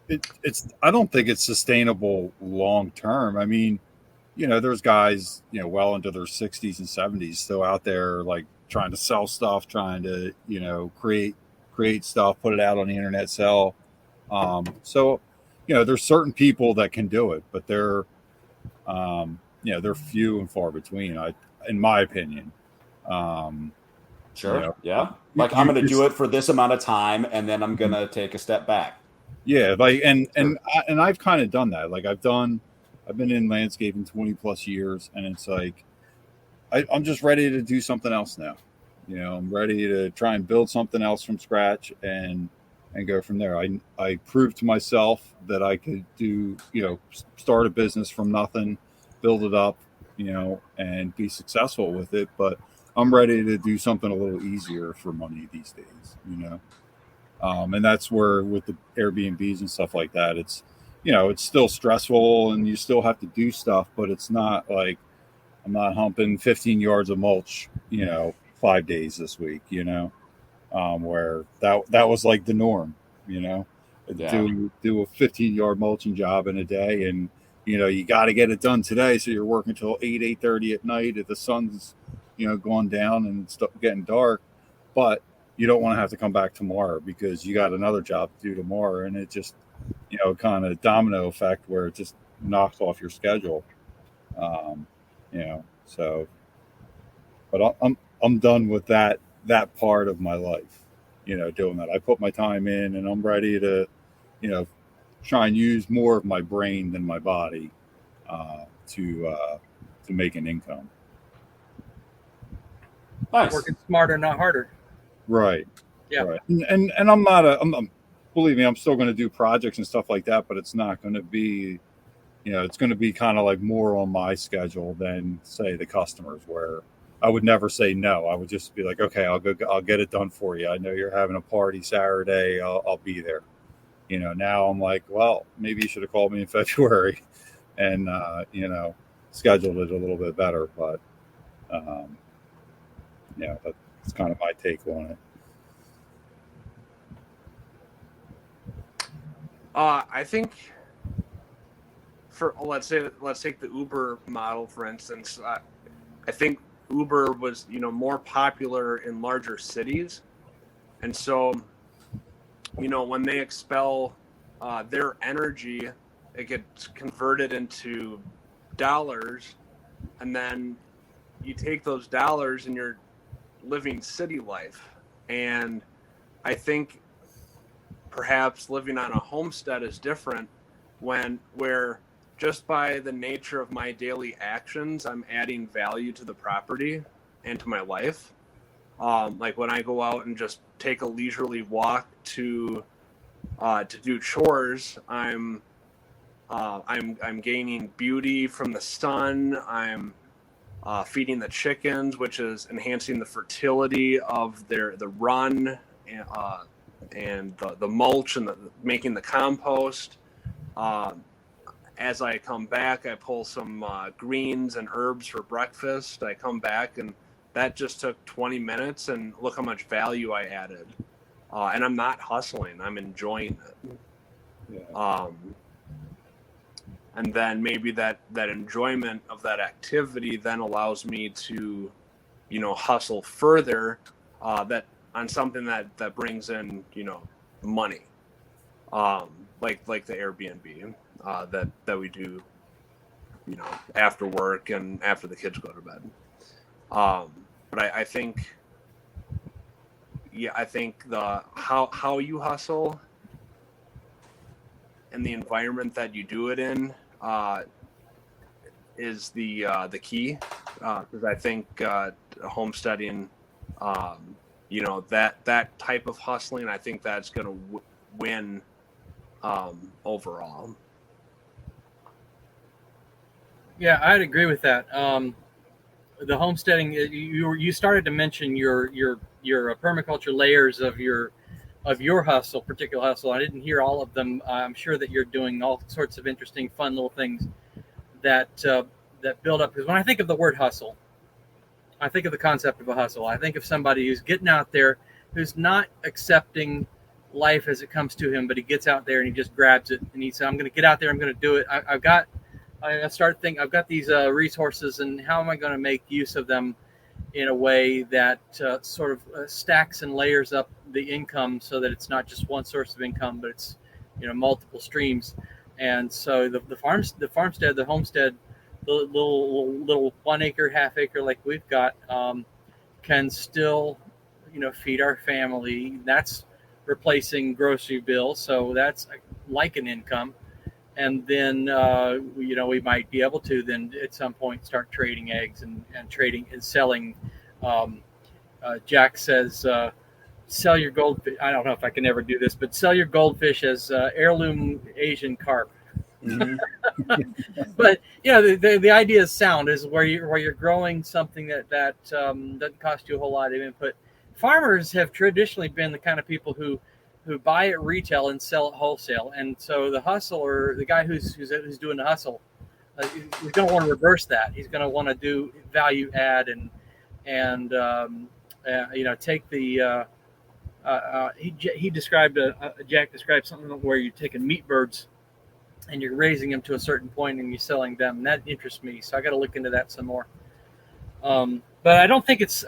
It's I don't think it's sustainable long term. I mean, there's guys, well into their 60s and 70s still out there like trying to sell stuff, trying to, create stuff, put it out on the internet, sell. So, there's certain people that can do it, but they're few and far between, in my opinion. Sure. You know, Yeah. Like I'm going to do it for this amount of time, and then I'm going to take a step back. Yeah, like and Sure. and I've kind of done that. Like I've been in landscaping 20 plus years, and it's like I'm just ready to do something else now. I'm ready to try and build something else from scratch and go from there. I proved to myself that I could do, start a business from nothing, build it up, and be successful with it. But I'm ready to do something a little easier for money these days. And that's where with the Airbnbs and stuff like that, it's still stressful and you still have to do stuff, but it's not like I'm not humping 15 yards of mulch, 5 days this week, where that was like the norm, Yeah. do a 15-yard mulching job in a day, and you got to get it done today, so you're working till 8:30 at night if the sun's going down and getting dark, but you don't want to have to come back tomorrow because you got another job to do tomorrow, and it just kind of domino effect where it just knocks off your schedule. So, but I'm done with that part of my life, doing that. I put my time in, and I'm ready to, try and use more of my brain than my body to make an income. Nice. Working smarter, not harder. Right. Yeah. Right. And I'm not I'm believe me, I'm still going to do projects and stuff like that, but it's not going to be, it's going to be kind of like more on my schedule than say the customers, where I would never say no. I would just be like, okay, I'll get it done for you. I know you're having a party Saturday. I'll be there. Now I'm like, well, maybe you should have called me in February and, scheduled it a little bit better. But, that's kind of my take on it. I think let's take the Uber model, for instance. I think Uber was, more popular in larger cities. And so, when they expel their energy, it gets converted into dollars. And then you take those dollars and you're living city life. And I think perhaps living on a homestead is different where just by the nature of my daily actions, I'm adding value to the property and to my life. Like when I go out and just take a leisurely walk to do chores, I'm gaining beauty from the sun. I'm feeding the chickens, which is enhancing the fertility of the run and the mulch and making the compost. As I come back, I pull some greens and herbs for breakfast. I come back, and that just took 20 minutes, and look how much value I added. And I'm not hustling. I'm enjoying it. Yeah. And then maybe that enjoyment of that activity then allows me to, hustle further that on something that brings in, money, like the Airbnb that we do, after work and after the kids go to bed. But I think the how you hustle and the environment that you do it in is the key, because I think homesteading, that type of hustling, I think that's going to win overall. Yeah, I'd agree with that. The homesteading, you started to mention your permaculture layers of your hustle, particular hustle. I didn't hear all of them. I'm sure that you're doing all sorts of interesting, fun little things that build up. Because when I think of the word hustle, I think of the concept of a hustle. I think of somebody who's getting out there, who's not accepting life as it comes to him, but he gets out there and he just grabs it and he said, I'm going to get out there, I'm going to do it. I've got these resources, and how am I going to make use of them in a way that sort of stacks and layers up the income so that it's not just one source of income, but it's, multiple streams. And so the farmstead, the homestead, the little 1 acre, half acre like we've got, can still, feed our family. That's replacing grocery bills, so that's like an income. And then we might be able to then at some point start trading eggs and trading and selling. Jack says, sell your goldfish. I don't know if I can ever do this, but sell your goldfish as heirloom Asian carp. Mm-hmm. But the idea is sound, is where you're growing something that doesn't cost you a whole lot of input. Farmers have traditionally been the kind of people who buy at retail and sell at wholesale, and so the hustler, the guy who's doing the hustle, he's going to want to reverse that. He's going to want to do value add and take the. Jack described something where you're taking meat birds and you're raising them to a certain point and you're selling them. And that interests me, so I got to look into that some more. But I don't think it's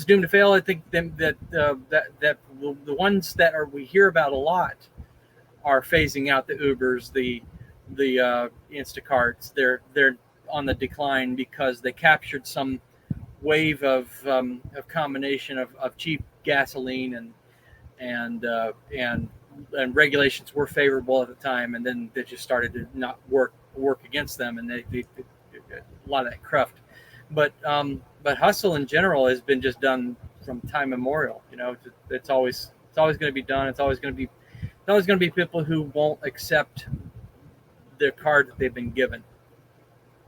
doomed to fail. I think that the ones that we hear about a lot are phasing out the Ubers, the Instacarts. They're on the decline because they captured some wave of combination of cheap gasoline and regulations were favorable at the time, and then they just started to not work against them, and they a lot of that cruft. But hustle in general has been just done from time immemorial. It's always going to be done. It's always going to be people who won't accept the card that they've been given.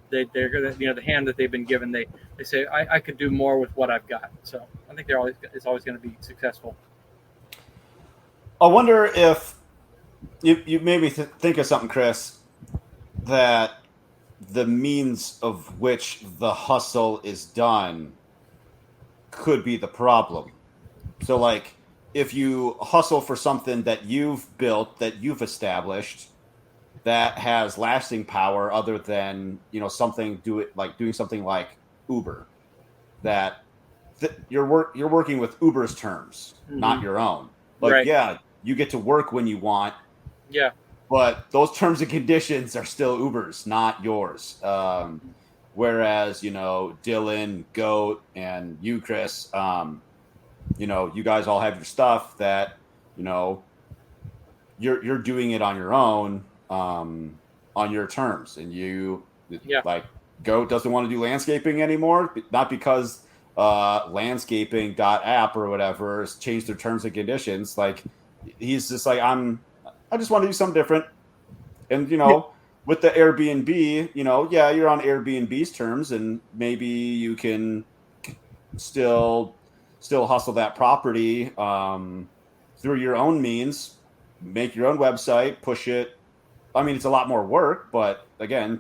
They're going to, the hand that they've been given. They say, I could do more with what I've got. So I think it's always going to be successful. I wonder if you made me think of something, Chris, that the means of which the hustle is done could be the problem. So, like, if you hustle for something that you've built, that you've established, that has lasting power, other than doing something like Uber, that you're working with Uber's terms, mm-hmm. not your own. Like, right. Yeah, you get to work when you want. Yeah. But those terms and conditions are still Uber's, not yours. Whereas, Dylan, Goat, and you, Chris, you guys all have your stuff that, you're doing it on your own, on your terms. And like, Goat doesn't want to do landscaping anymore, not because landscaping.app or whatever has changed their terms and conditions. Like, he's just like, I just want to do something different. And, with the Airbnb, you're on Airbnb's terms, and maybe you can still hustle that property through your own means, make your own website, push it. I mean, it's a lot more work, but again,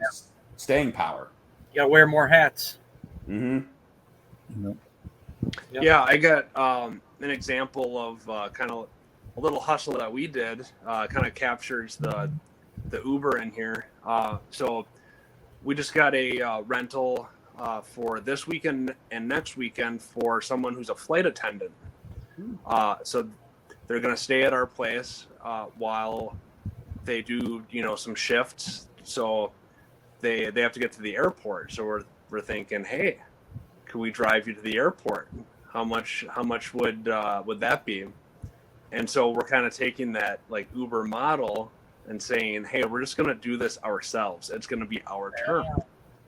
staying power. You got to wear more hats. Mm-hmm. Yep. Yeah, I got an example of kind of a little hustle that we did, kind of captures the Uber in here. So we just got a rental for this weekend and next weekend for someone who's a flight attendant. So they're going to stay at our place while they do, some shifts. So they have to get to the airport. So we're thinking, hey, could we drive you to the airport? How much would that be? And so we're kind of taking that like Uber model and saying, hey, we're just going to do this ourselves. It's going to be our term.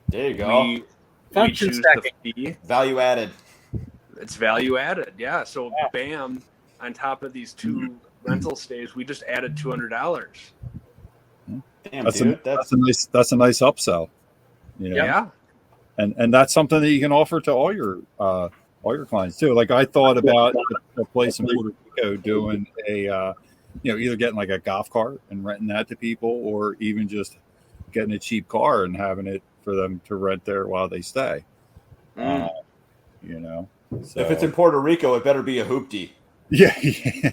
There you go. We Function choose stacking. the fee. Value added. It's value added. Yeah. So bam, on top of these two rental stays, we just added $200. Damn, that's dude. That's a nice upsell. Yeah. And that's something that you can offer to all your clients too. Like, I thought about a place in Puerto Rico doing a, either getting like a golf cart and renting that to people, or even just getting a cheap car and having it for them to rent there while they stay. So. If it's in Puerto Rico, it better be a hoopty. Yeah, yeah.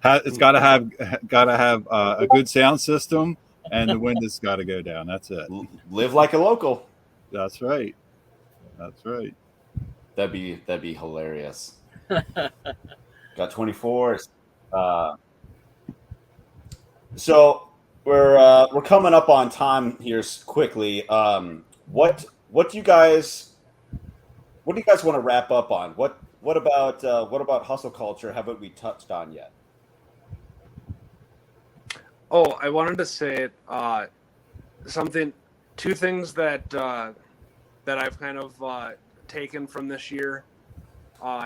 It's got to have a good sound system, and the wind has got to go down. That's it. Live like a local. That's right. That's right. That'd be hilarious. Got 24. So we're coming up on time here quickly. What do you guys want to wrap up on? What about hustle culture haven't we touched on yet? Oh, I wanted to say two things that I've kind of taken from this year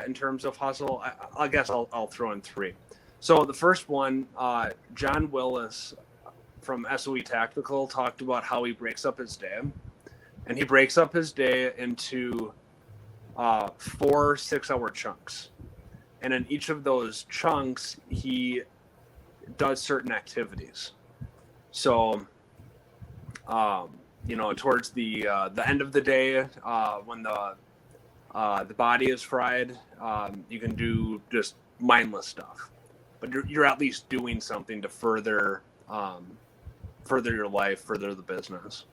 in terms of hustle. I guess I'll throw in three. So the first one, John Willis from SOE Tactical talked about how he breaks up his day, and he breaks up his day into 4 6-hour chunks, and in each of those chunks he does certain activities. So towards the end of the day, when the body is fried, you can do just mindless stuff, but you're at least doing something to further your life, further the business.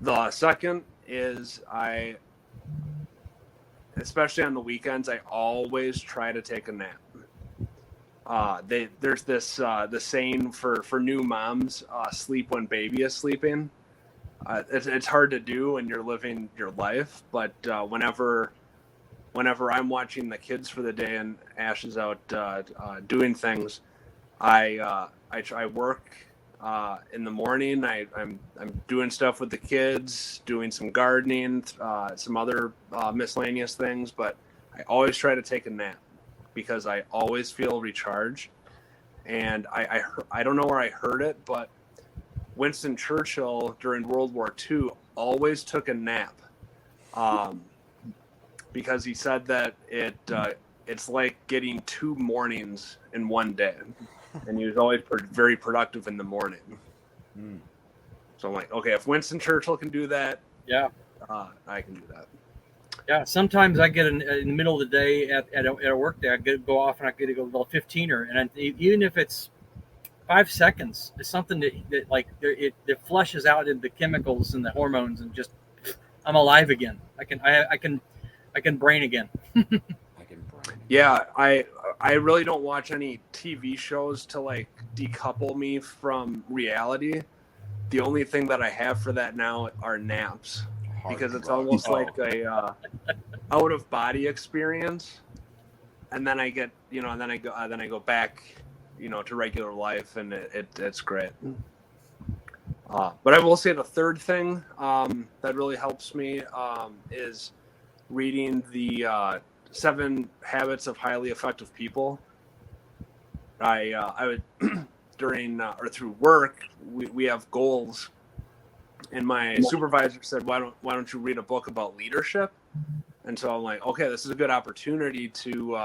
The second is especially on the weekends, I always try to take a nap. There's this the saying for new moms, sleep when baby is sleeping. It's hard to do when you're living your life, but whenever I'm watching the kids for the day and Ash is out doing things, I work in the morning. I'm doing stuff with the kids, doing some gardening, some other miscellaneous things, but I always try to take a nap because I always feel recharged. And I don't know where I heard it, but Winston Churchill during World War II always took a nap because he said that it's like getting 2 mornings in one day. And he was always very productive in the morning. So I'm like, okay, if Winston Churchill can do that, Yeah. I can do that. Yeah. Sometimes I get in the middle of the day at a work day, I go off and I get to go a little 15er, and even if it's 5 seconds, it's something that like it flushes out the chemicals and the hormones, and just I'm alive again. I can brain again. Yeah, I really don't watch any TV shows to like decouple me from reality. The only thing that I have for that now are naps, because it's almost like a out of body experience, and then I get and then I go back to regular life, and it's great. But I will say the third thing that really helps me is reading the 7 Habits of Highly Effective People. I would during or through work we have goals, and my supervisor said, why don't you read a book about leadership? And so I'm like, okay, this is a good opportunity to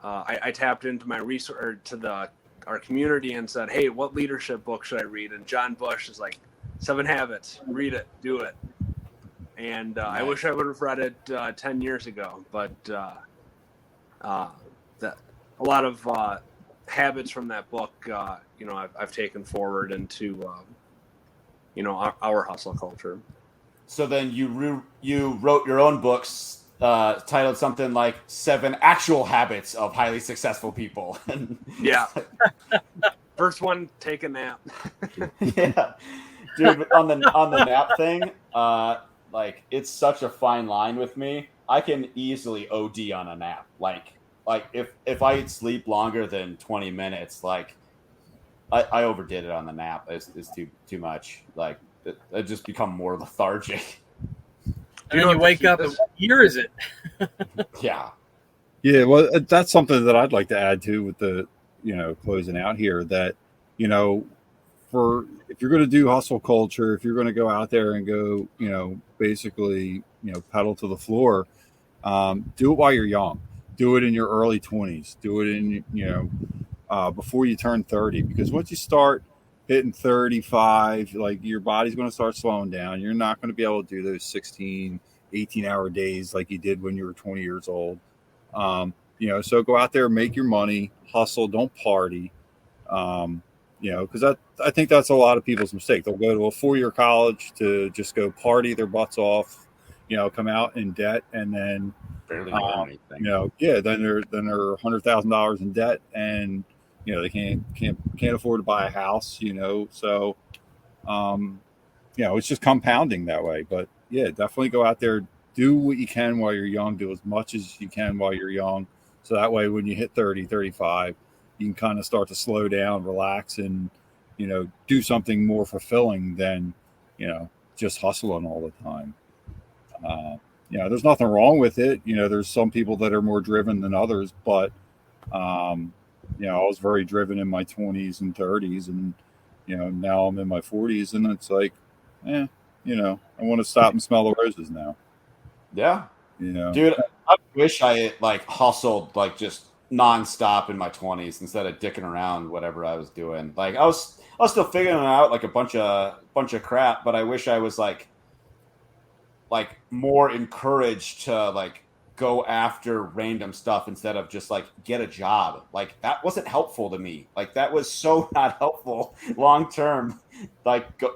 I tapped into my resource to our community and said, hey, what leadership book should I read? And John Bush is like, 7 Habits, read it, do it. And nice. I wish I would have read it 10 years ago, but a lot of habits from that book, I've taken forward into, our hustle culture. So then you wrote your own books titled something like 7 Actual Habits of Highly Successful People. Yeah. First one, take a nap. Yeah. Dude, on the nap thing, like it's such a fine line with me. I can easily OD on a nap. Like if I sleep longer than 20 minutes, like I overdid it on the nap. It's too much. Like I just become more lethargic. And then you wake up and what year is it? Yeah. Yeah, well, that's something that I'd like to add to with the, closing out here, that, for if you're going to do hustle culture, if you're going to go out there and go, basically, pedal to the floor, do it while you're young. Do it in your early 20s. Do it in, before you turn 30, because once you start hitting 35, like your body's going to start slowing down. You're not going to be able to do those 16, 18-hour days like you did when you were 20 years old. So go out there, make your money, hustle, don't party. Because I think that's a lot of people's mistake. They'll go to a 4-year college to just go party their butts off, come out in debt, and then Barely learn anything. then they're $100,000 in debt, and they can't afford to buy a house. So it's just compounding that way. But yeah, definitely go out there, do what you can while you're young, do as much as you can while you're young. So that way, when you hit 30, 35, you can kind of start to slow down, relax, and, do something more fulfilling than, just hustling all the time. There's nothing wrong with it. There's some people that are more driven than others, but, I was very driven in my 20s and 30s, and, now I'm in my 40s, and it's like, I want to stop and smell the roses now. Yeah. Dude, I wish I had hustled just nonstop in my 20s instead of dicking around whatever I was doing. I was still figuring out a bunch of crap, but I wish I was more encouraged to go after random stuff instead of just get a job. That wasn't helpful to me. That was so not helpful long term.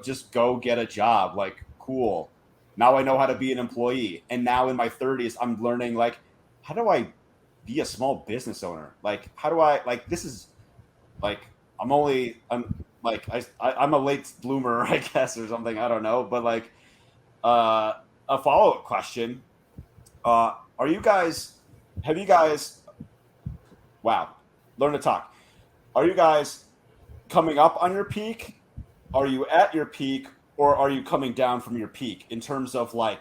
Just go get a job. Cool. Now I know how to be an employee. And now in my 30s, I'm learning how do I be a small business owner? How do I this is I'm a late bloomer, I guess, or something. I don't know. But a follow-up question. Have you guys, wow, learn to talk. Are you guys coming up on your peak? Are you at your peak, or are you coming down from your peak in terms of I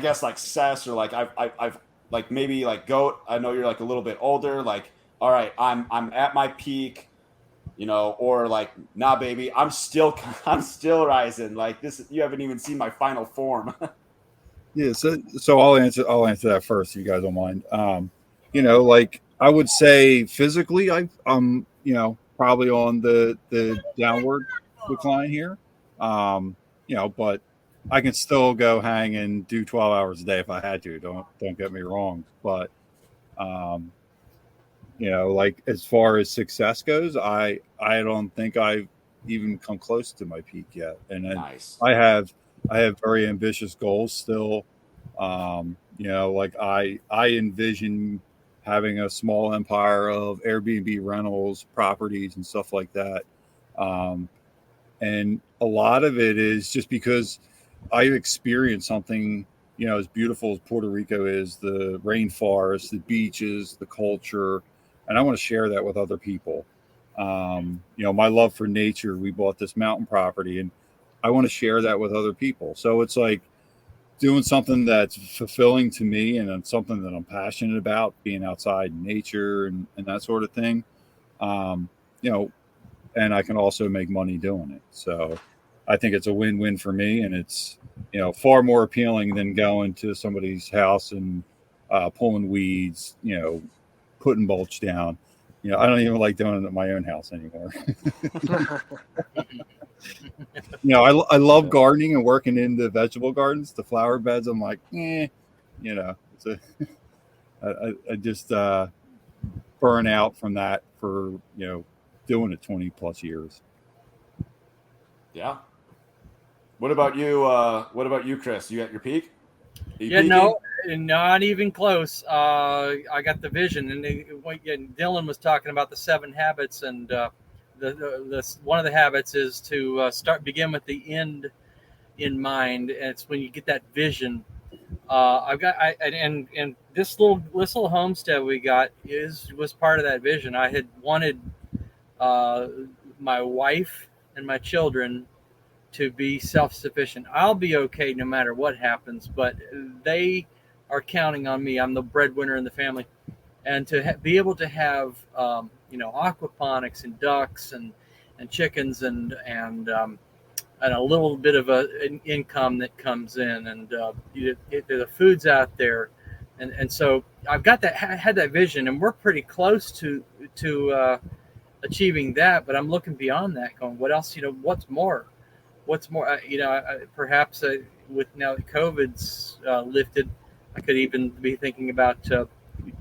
guess success, or I've maybe Goat, I know you're a little bit older, all right, I'm at my peak, or nah, baby, I'm still rising. This, you haven't even seen my final form. Yeah, so I'll answer that first, if you guys don't mind. I would say physically, I'm probably on the downward decline here. But I can still go hang and do 12 hours a day if I had to. Don't get me wrong. But as far as success goes, I don't think I've even come close to my peak yet. And then Nice. I have very ambitious goals still. I envision having a small empire of Airbnb rentals, properties, and stuff like that. And a lot of it is just because I've experienced something, as beautiful as Puerto Rico is, the rainforest, the beaches, the culture, and I want to share that with other people. My love for nature, we bought this mountain property, and I want to share that with other people. So it's doing something that's fulfilling to me, and it's something that I'm passionate about, being outside in nature and that sort of thing. And I can also make money doing it. So I think it's a win-win for me, and it's, far more appealing than going to somebody's house and pulling weeds, putting mulch down. I don't even like doing it at my own house anymore. I love gardening and working in the vegetable gardens, the flower beds. I'm I just burn out from that for, doing it 20 plus years. Yeah. What about you, Chris? You at your peak? Yeah, no, not even close. I got the vision, and Dylan was talking about the 7 habits, and the one of the habits is to begin with the end in mind, and it's when you get that vision. And this little homestead we got was part of that vision. I had wanted my wife and my children to be self-sufficient. I'll be okay no matter what happens, but they are counting on me. I'm the breadwinner in the family, and to be able to have aquaponics and ducks and chickens and a little bit of an income that comes in, and the food's out there, and so I've got that, had that vision, and we're pretty close to achieving that, but I'm looking beyond that, going, what else? What's more? What's more? Perhaps with now that COVID's lifted, I could even be thinking about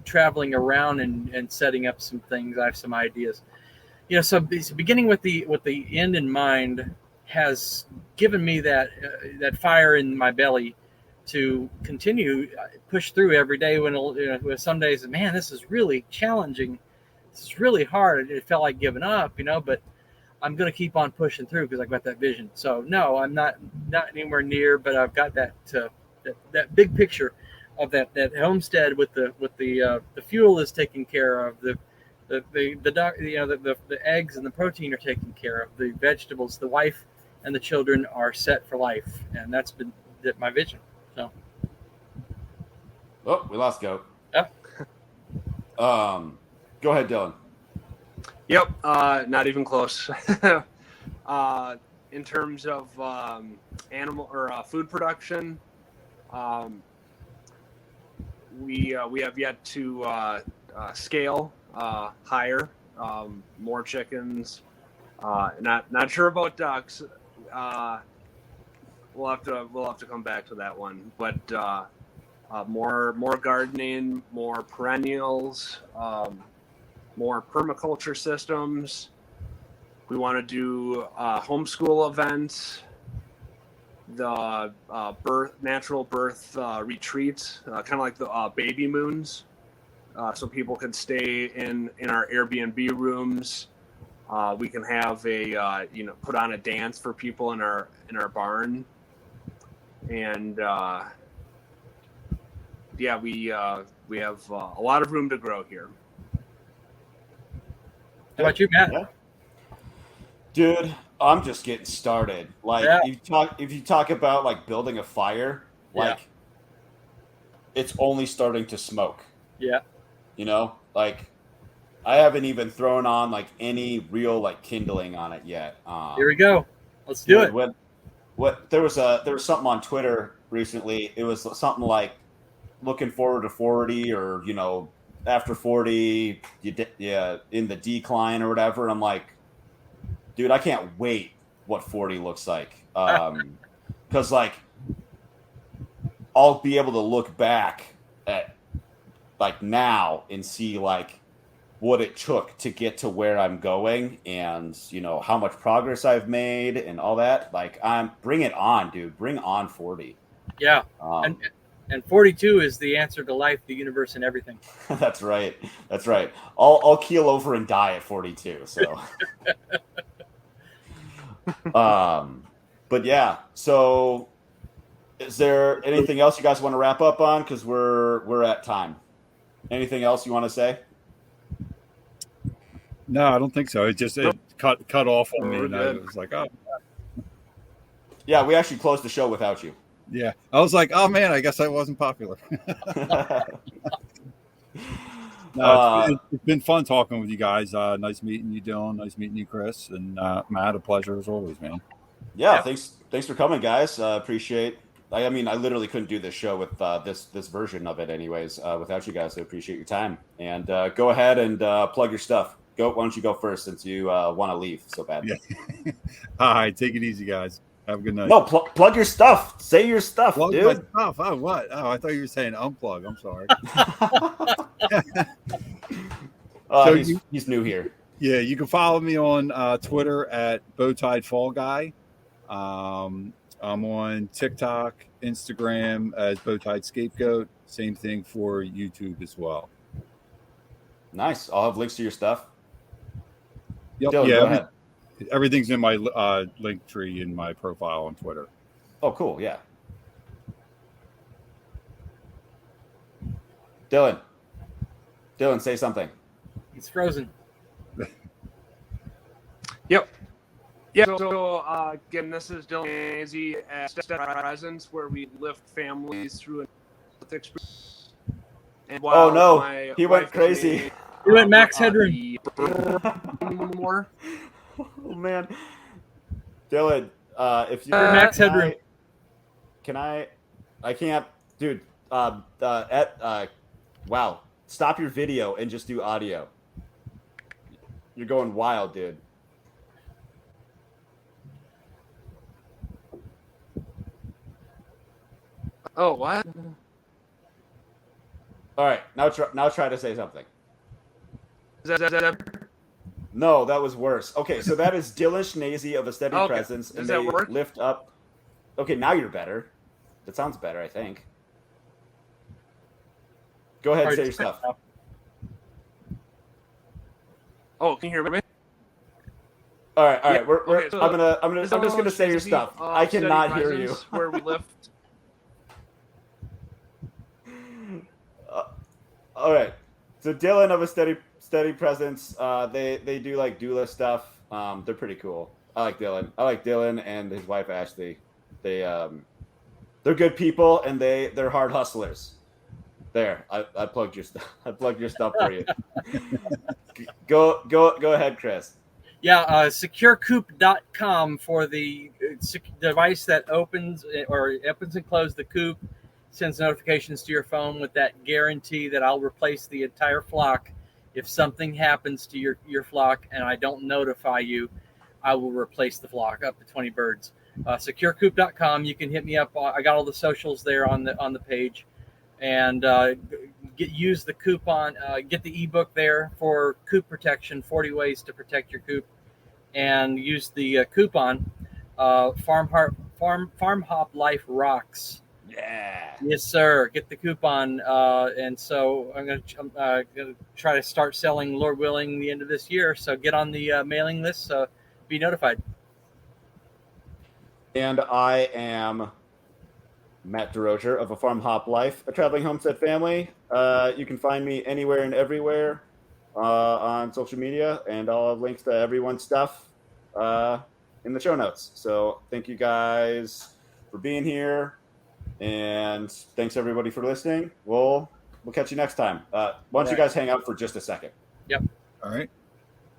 traveling around and setting up some things. I have some ideas. So beginning with the end in mind has given me that fire in my belly to continue push through every day. When some days, man, this is really challenging. This is really hard. It felt like giving up, but I'm going to keep on pushing through because I've got that vision. So no, I'm not anywhere near, but I've got that big picture of that homestead with the fuel is taken care of, the eggs and the protein are taken care of, the vegetables, the wife and the children are set for life, and that's been my vision. So, we lost Goat. Yeah. Go ahead, Dylan. Yep, not even close. In terms of animal or food production, we have yet to scale higher, more chickens. Not sure about ducks. We'll have to come back to that one. But more gardening, more perennials, more permaculture systems. We want to do homeschool events, the natural birth retreats, kind of like the baby moons, so people can stay in our Airbnb rooms. We can have put on a dance for people in our barn, and we have a lot of room to grow here. How about you, Matt? Yeah. Dude, I'm just getting started. If you talk about like building a fire, it's only starting to smoke. Yeah. I haven't even thrown on like any real like kindling on it yet. Here we go. Let's do it. There was something on Twitter recently. It was something like looking forward to 40, or after 40, in the decline or whatever. And I'm like, dude, I can't wait what 40 looks like. Because I'll be able to look back at like now and see like what it took to get to where I'm going, and how much progress I've made and all that. Like, bring it on, dude. Bring on 40. Yeah. And 42 is the answer to life, the universe, and everything. That's right. I'll keel over and die at 42. So, but yeah. So, is there anything else you guys want to wrap up on? Because we're at time. Anything else you want to say? No, I don't think so. It cut off on me, and I was like, oh. Yeah, we actually closed the show without you. Yeah, I was like, oh man, I guess I wasn't popular. No, it's been fun talking with you guys. Nice meeting you, Dylan. Nice meeting you, Chris. And Matt, a pleasure as always, man. Yeah, thanks for coming, guys. Appreciate. I literally couldn't do this show with this version of it, anyways, without you guys. So appreciate your time. And go ahead and plug your stuff. Why don't you go first, since you want to leave so bad? Yeah. All right, take it easy, guys. Have a good night. No, plug your stuff. Say your stuff, plug dude. My stuff. Oh, what? Oh, I thought you were saying unplug. I'm sorry. He's new here. Yeah, you can follow me on Twitter at BowTiedFallGuy. I'm on TikTok, Instagram as BowTiedScapeGoat. Same thing for YouTube as well. Nice. I'll have links to your stuff. Yep. Dylan, yeah, go ahead. Everything's in my link tree in my profile on Twitter. Oh, cool. Yeah. Dylan, say something. He's frozen. Yep. Yeah. So again, this is Dylan Schnese at Step Presence, where we lift families through an experience. And oh no, he went crazy. He went max headroom. More. Oh man, Dylan, if you're max headroom, can I can't, dude. Wow, stop your video and just do audio. You're going wild, dude. Oh, what? All right, now try to say something. Is that No, that was worse. Okay, so that is Dylan Schnese of A Steady Okay. Presence, and Does they that work? lift up. Okay, now you're better. That sounds better, I think. Go ahead, say your stuff. Oh, can you hear me? All right. Yeah, okay, so I'm just gonna say your stuff. I cannot hear you. Where we lift. All right. So Dylan of A Steady Presence, they do like doula stuff. They're pretty cool. I like Dylan and his wife Ashley. They're good people and they're hard hustlers. There, I plugged your stuff. I plugged your stuff for you. Go ahead, Chris. Yeah, SecureCoop.com for the device that opens and closes the coop, sends notifications to your phone with that guarantee that I'll replace the entire flock. If something happens to your flock and I don't notify you, I will replace the flock up to 20 birds. SecureCoop.com. You can hit me up. I got all the socials there on the page, and use the coupon. Get the ebook there for coop protection. 40 ways to protect your coop, and use the coupon. FarmHopLife rocks. Yeah. Yes, sir. Get the coupon, and so I'm gonna try to start selling, Lord willing, the end of this year. So get on the mailing list. So be notified. And I am Matt Derosier of A Farm Hop Life, a traveling homestead family. You can find me anywhere and everywhere on social media, and I'll have links to everyone's stuff in the show notes. So thank you guys for being here, and thanks everybody for listening. We'll catch you next time. Why don't you guys hang out for just a second? Yep. All right.